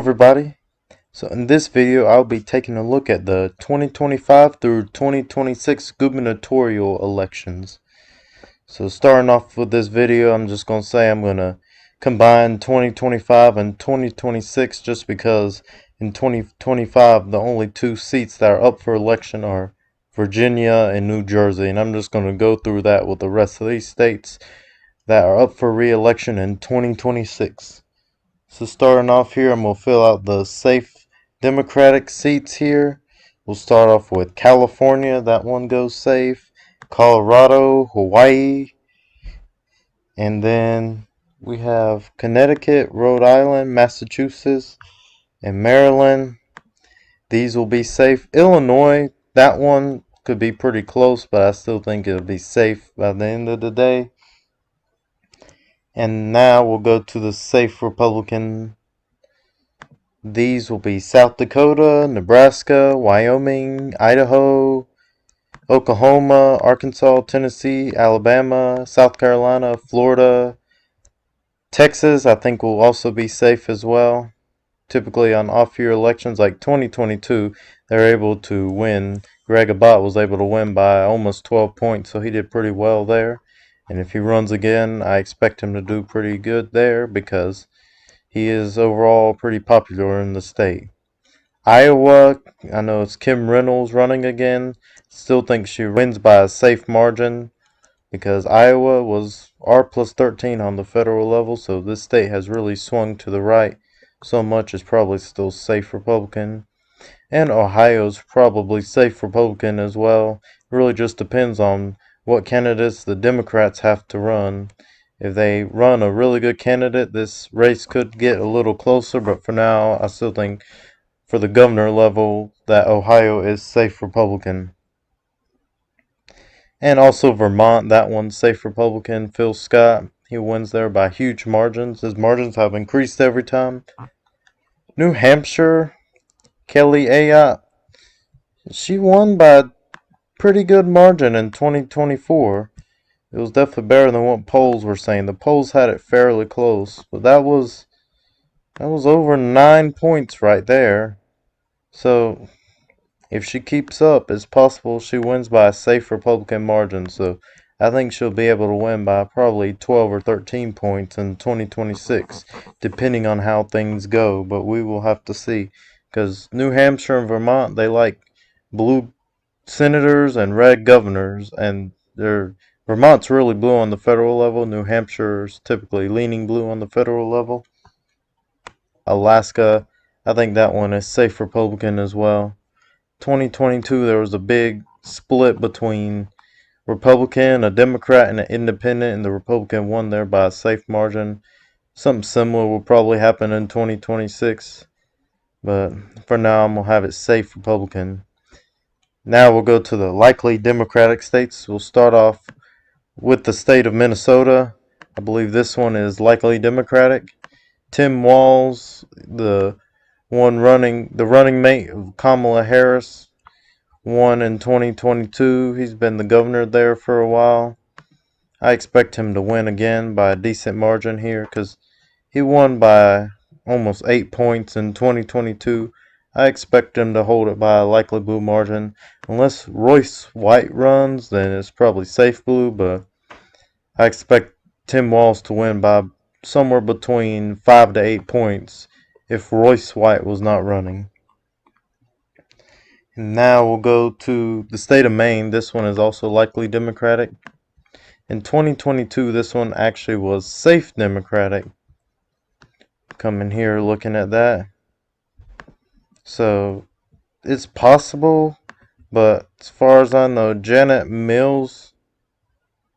everybody. So in this video I'll be taking a look at the 2025 through 2026 gubernatorial elections. So starting off with this video, I'm just going to say I'm going to combine 2025 and 2026 just because in 2025 the only two seats that are up for election are Virginia and New Jersey, and I'm just going to go through that with the rest of these states that are up for re-election in 2026. So starting off here, I'm going to fill out the safe Democratic seats here. We'll start off with California. That one goes safe. Colorado, Hawaii. And then we have Connecticut, Rhode Island, Massachusetts, and Maryland. These will be safe. Illinois, that one could be pretty close, but I still think it'll be safe by the end of the day. And now we'll go to the safe Republican. These will be South Dakota, Nebraska, Wyoming, Idaho, Oklahoma, Arkansas, Tennessee, Alabama, South Carolina, Florida, Texas. I think will also be safe as well. Typically on off-year elections like 2022, they're able to win. Greg Abbott was able to win by almost 12 points, so he did pretty well there. And if he runs again, I expect him to do pretty good there because he is overall pretty popular in the state. Iowa, I know it's Kim Reynolds running again. Still think she wins by a safe margin because Iowa was R plus 13 on the federal level, so this state has really swung to the right so much it's probably still safe Republican. And Ohio's probably safe Republican as well. It really just depends on what candidates the Democrats have to run. If they run a really good candidate, this race could get a little closer, but for now, I still think for the governor level that Ohio is safe Republican. And also Vermont, that one's safe Republican. Phil Scott, he wins there by huge margins. His margins have increased every time. New Hampshire, Kelly Ayotte, she won by a pretty good margin in 2024. It was definitely better than what polls were saying. The polls had it fairly close, but that was over 9 points right there. So if she keeps up, it's possible she wins by a safe Republican margin. So I think she'll be able to win by probably 12 or 13 points in 2026, depending on how things go. But we will have to see, because New Hampshire and Vermont, they like blue senators and red governors, and Vermont's really blue on the federal level. New Hampshire's typically leaning blue on the federal level. Alaska, I think that one is safe Republican as well. 2022, there was a big split between Republican, a Democrat, and an independent, and the Republican won there by a safe margin. Something similar will probably happen in 2026, but for now, I'm going to have it safe Republican. Now we'll go to the likely Democratic states. We'll start off with the state of Minnesota. I believe this one is likely Democratic. Tim Walz, the running mate of Kamala Harris, won in 2022. He's been the governor there for a while. I expect him to win again by a decent margin here because he won by almost 8 points in 2022. I expect him to hold it by a likely blue margin. Unless Royce White runs, then it's probably safe blue, but I expect Tim Walz to win by somewhere between 5 to 8 points if Royce White was not running. And now we'll go to the state of Maine. This one is also likely Democratic. In 2022, this one actually was safe Democratic. Coming here looking at that. So it's possible, but as far as I know, Janet Mills,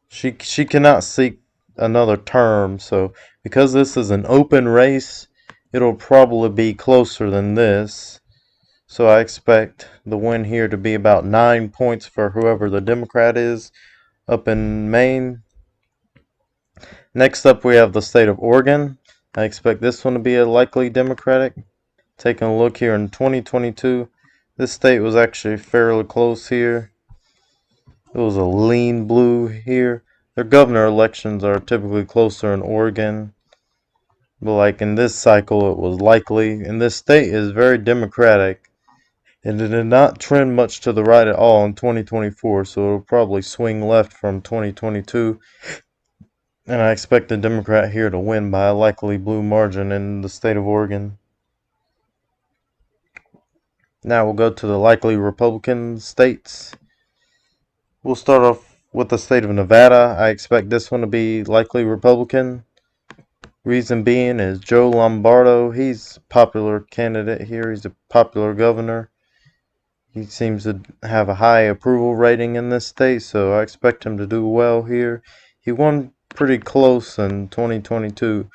she cannot seek another term. So because this is an open race, it'll probably be closer than this. So I expect the win here to be about 9 points for whoever the Democrat is up in Maine. Next up, we have the state of Oregon. I expect this one to be a likely Democratic. Taking a look here in 2022, this state was actually fairly close here. It was a lean blue here. Their governor elections are typically closer in Oregon. But like in this cycle, it was likely. And this state is very democratic. And it did not trend much to the right at all in 2024, so it'll probably swing left from 2022. And I expect the Democrat here to win by a likely blue margin in the state of Oregon. Now we'll go to the likely Republican states. We'll start off with the state of Nevada. I expect this one to be likely Republican. Reason being is Joe Lombardo. He's a popular candidate here. He's a popular governor. He seems to have a high approval rating in this state, so I expect him to do well here. He won pretty close in 2022,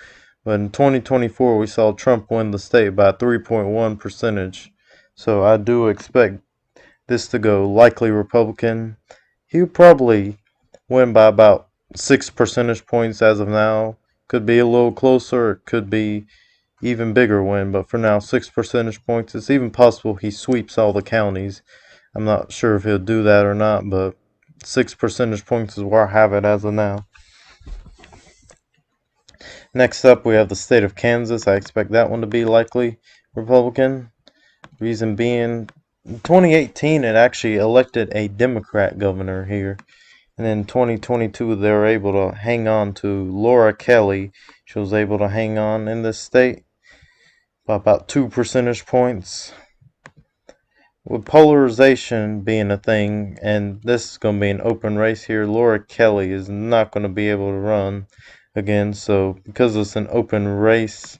but in 2024 we saw Trump win the state by 3.1 percentage. So I do expect this to go likely Republican. He'll probably win by about 6 percentage points as of now. Could be a little closer, it could be even bigger win, but for now 6 percentage points. It's even possible he sweeps all the counties. I'm not sure if he'll do that or not, but 6 percentage points is where I have it as of now. Next up, we have the state of Kansas. I expect that one to be likely Republican. Reason being, in 2018 it actually elected a Democrat governor here. And in 2022 they were able to hang on to Laura Kelly. She was able to hang on in this state by about 2 percentage points. With polarization being a thing, and this is going to be an open race here, Laura Kelly is not going to be able to run again. So because it's an open race,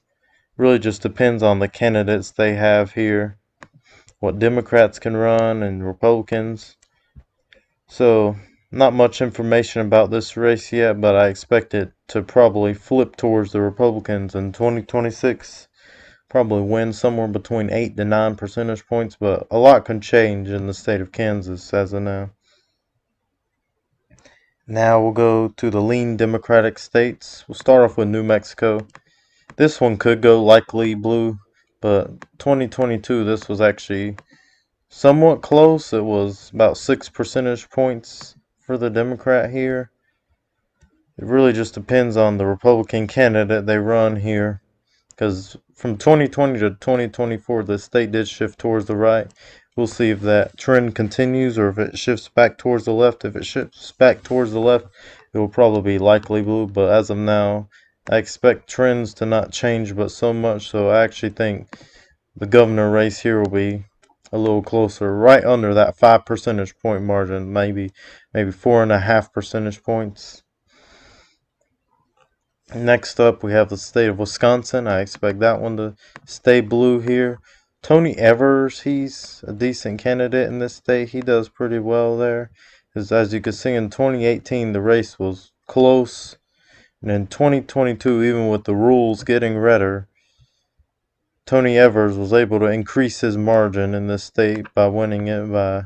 really just depends on the candidates they have here, what Democrats can run and Republicans. So not much information about this race yet, but I expect it to probably flip towards the Republicans in 2026. Probably win somewhere between 8 to 9 percentage points, but a lot can change in the state of Kansas as of now. Now we'll go to the lean Democratic states. We'll start off with New Mexico. This one could go likely blue, but 2022 this was actually somewhat close. It was about 6 percentage points for the Democrat here. It really just depends on the Republican candidate they run here, because from 2020 to 2024 the state did shift towards the right. We'll see if that trend continues or if it shifts back towards the left. If it shifts back towards the left, it will probably be likely blue, but as of now I expect trends to not change but so much, so I actually think the governor race here will be a little closer, right under that 5 percentage point margin, maybe 4.5 percentage points. Next up, we have the state of Wisconsin. I expect that one to stay blue here. Tony Evers, he's a decent candidate in this state. He does pretty well there. As you can see, in 2018, the race was close. And in 2022, even with the rules getting redder, Tony Evers was able to increase his margin in this state by winning it by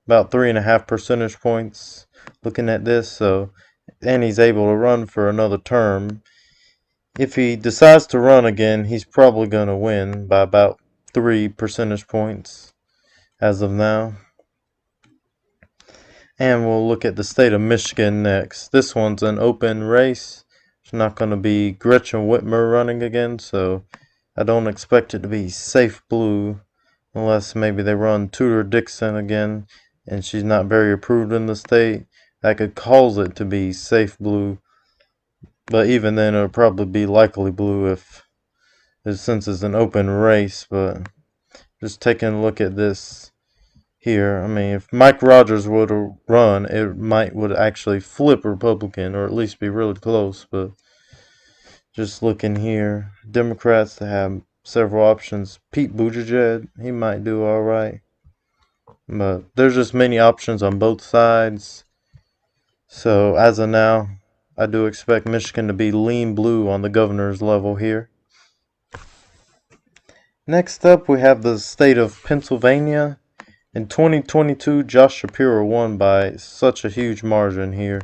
about 3.5 percentage points. Looking at this, so, and he's able to run for another term. If he decides to run again, he's probably going to win by about 3 percentage points as of now. And we'll look at the state of Michigan next. This one's an open race. It's not going to be Gretchen Whitmer running again, so I don't expect it to be safe blue unless maybe they run Tudor Dixon again and she's not very approved in the state. That could cause it to be safe blue. But even then, it'll probably be likely blue since it's an open race. But just taking a look at this here, I mean, if Mike Rogers would have run, it would actually flip Republican, or at least be really close. But just looking here, Democrats to have several options. Pete Buttigieg, he might do all right. But there's just many options on both sides. So as of now, I do expect Michigan to be lean blue on the governor's level here. Next up, we have the state of Pennsylvania. In 2022, Josh Shapiro won by such a huge margin here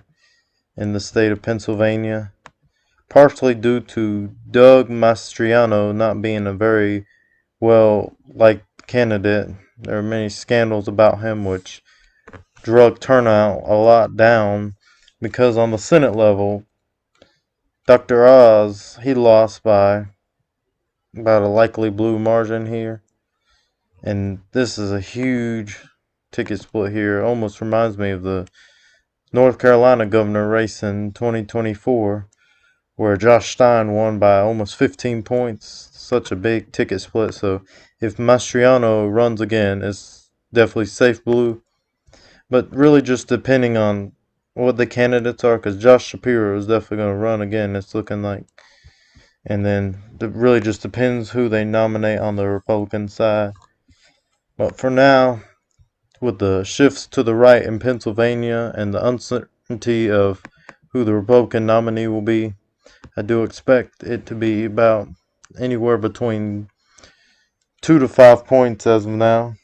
in the state of Pennsylvania, partially due to Doug Mastriano not being a very well-liked candidate. There are many scandals about him which drug turnout a lot down, because on the Senate level, Dr. Oz, he lost by about a likely blue margin here. And this is a huge ticket split here. Almost reminds me of the North Carolina governor race in 2024, where Josh Stein won by almost 15 points. Such a big ticket split. So if Mastriano runs again, it's definitely safe blue. But really just depending on what the candidates are, because Josh Shapiro is definitely going to run again, it's looking like. And then it really just depends who they nominate on the Republican side. But for now, with the shifts to the right in Pennsylvania and the uncertainty of who the Republican nominee will be, I do expect it to be about anywhere between 2 to 5 points as of now.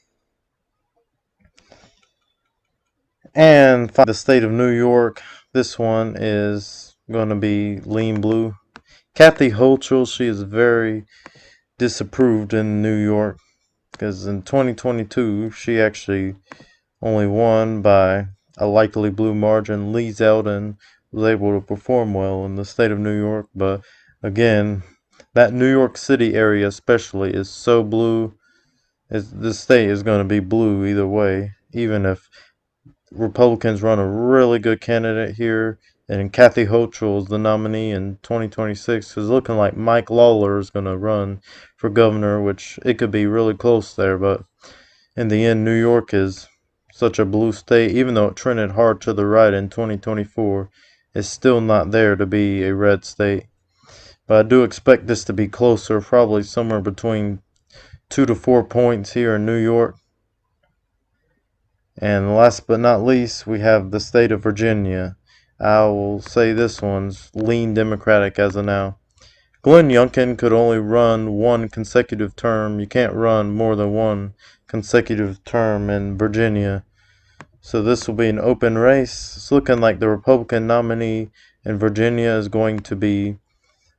And the state of New York, this one is going to be lean blue. Kathy Hochul, she is very disapproved in New York because in 2022 she actually only won by a likely blue margin. Lee Zeldin was able to perform well in the state of New York, but again, that New York City area especially is so blue. The state is going to be blue either way, even if Republicans run a really good candidate here and Kathy Hochul is the nominee in 2026. It's looking like Mike Lawler is going to run for governor, which it could be really close there, but in the end, New York is such a blue state. Even though it trended hard to the right in 2024, it's still not there to be a red state. But I do expect this to be closer, probably somewhere between 2 to 4 points here in New York. And last but not least, we have the state of Virginia. I will say this one's lean Democratic as of now. Glenn Youngkin could only run one consecutive term. You can't run more than one consecutive term in Virginia. So this will be an open race. It's looking like the Republican nominee in Virginia is going to be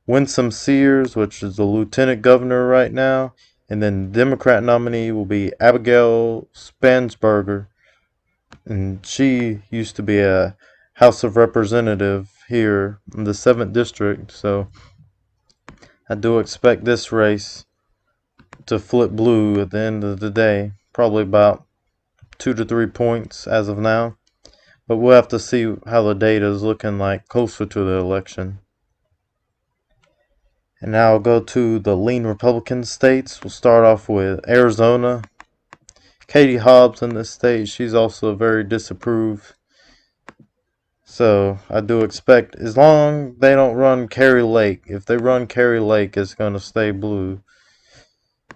Winsome Sears, which is the lieutenant governor right now. And then the Democrat nominee will be Abigail Spansberger. And she used to be a House of Representative here in the 7th District. So I do expect this race to flip blue at the end of the day. Probably about 2 to 3 points as of now. But we'll have to see how the data is looking like closer to the election. And now I'll go to the lean Republican states. We'll start off with Arizona. Katie Hobbs in this state, she's also very disapproved. So I do expect, as long as they don't run Kari Lake, if they run Kari Lake, it's going to stay blue.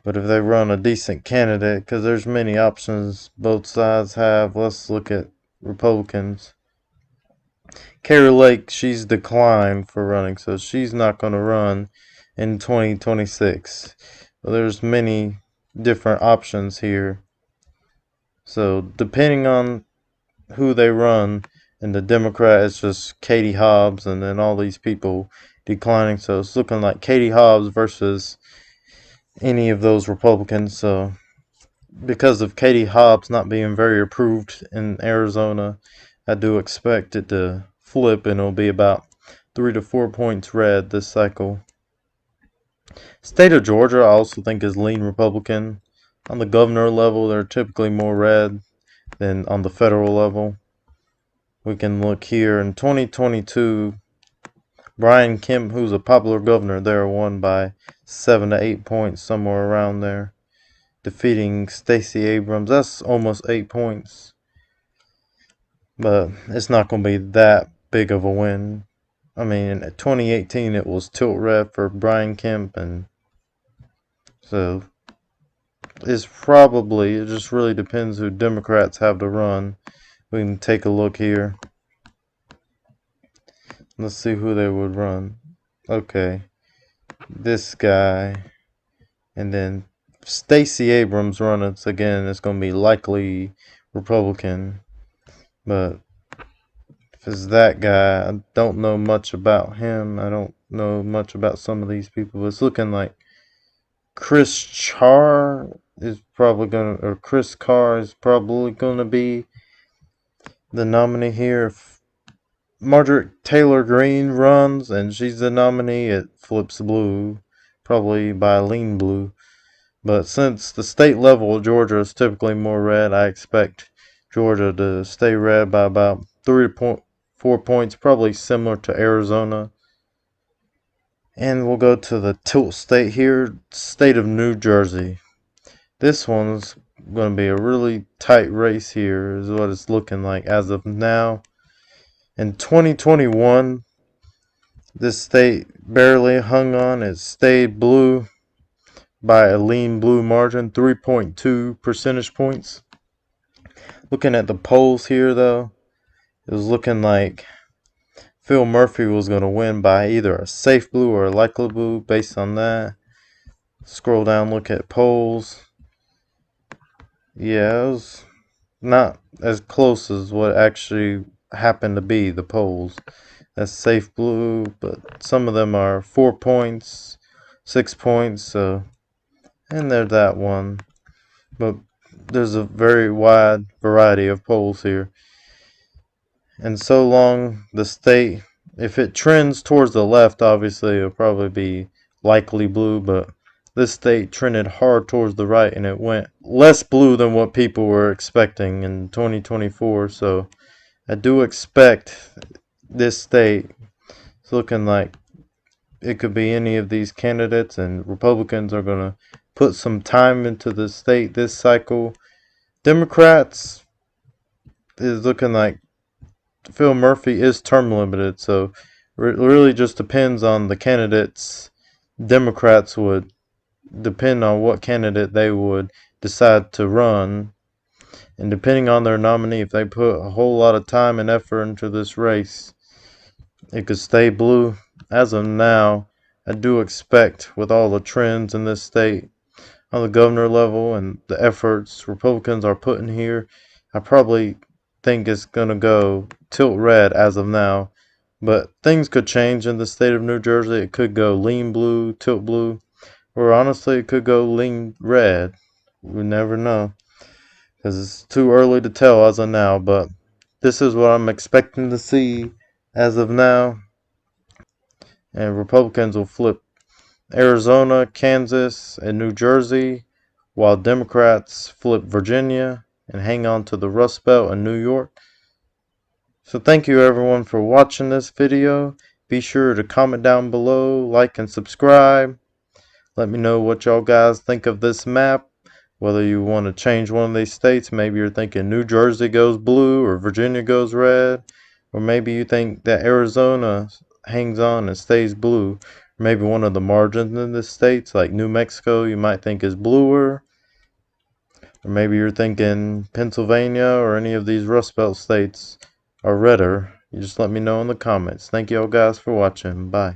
But if they run a decent candidate, because there's many options both sides have, let's look at Republicans. Kari Lake, she's declined for running, so she's not going to run in 2026. Well, there's many different options here. So depending on who they run, and the Democrat is just Katie Hobbs, and then all these people declining. So it's looking like Katie Hobbs versus any of those Republicans. So because of Katie Hobbs not being very approved in Arizona, I do expect it to flip, and it'll be about 3 to 4 points red this cycle. State of Georgia, I also think, is lean Republican. On the governor level, they're typically more red than on the federal level. We can look here in 2022. Brian Kemp, who's a popular governor there, won by 7 to 8 points, somewhere around there, defeating Stacey Abrams. That's almost 8 points. But it's not going to be that big of a win. I mean, in 2018, it was tilt red for Brian Kemp, and so it's probably, it just really depends who Democrats have to run. We can take a look here. Let's see who they would run. Okay, this guy, and then Stacey Abrams running again. It's going to be likely Republican, but if it's that guy, I don't know much about him. I don't know much about some of these people. But it's looking like Chris Carr is probably going to, or Chris Carr is probably going to be the nominee here. If Margaret Taylor Greene runs and she's the nominee, it flips blue probably by a lean blue. But since the state level of Georgia is typically more red, I expect Georgia to stay red by about 3 to 4 points, probably similar to Arizona. And we'll go to the tilt state here, state of New Jersey. This one's going to be a really tight race here, is what it's looking like as of now. In 2021, this state barely hung on. It stayed blue by a lean blue margin, 3.2 percentage points. Looking at the polls here, though, it was looking like Phil Murphy was going to win by either a safe blue or a likely blue based on that. Scroll down, look at polls. Yeah, it was not as close as what actually happened to be the polls. That's safe blue, but some of them are 4 points, 6 points, so, and there's that one. But there's a very wide variety of polls here. And so long the state, if it trends towards the left, obviously it'll probably be likely blue, but this state trended hard towards the right and it went less blue than what people were expecting in 2024. So I do expect this state, it's looking like it could be any of these candidates, and Republicans are going to put some time into the state this cycle. Democrats is looking like Phil Murphy is term limited, so it really just depends on the candidates. Democrats would depend on what candidate they would decide to run, and depending on their nominee, if they put a whole lot of time and effort into this race, it could stay blue. As of now, I do expect, with all the trends in this state on the governor level and the efforts Republicans are putting here, I probably think it's going to go tilt red as of now. But things could change in the state of New Jersey. It could go lean blue, tilt blue, or honestly, it could go lean red. We never know, because it's too early to tell as of now. But this is what I'm expecting to see as of now. And Republicans will flip Arizona, Kansas, and New Jersey, while Democrats flip Virginia and hang on to the Rust Belt and New York. So thank you everyone for watching this video. Be sure to comment down below, like and subscribe. Let me know what y'all guys think of this map. Whether you want to change one of these states, maybe you're thinking New Jersey goes blue or Virginia goes red. Or maybe you think that Arizona hangs on and stays blue. Maybe one of the margins in the states, like New Mexico, you might think is bluer. Or maybe you're thinking Pennsylvania or any of these Rust Belt states are redder. You just let me know in the comments. Thank you all guys for watching. Bye.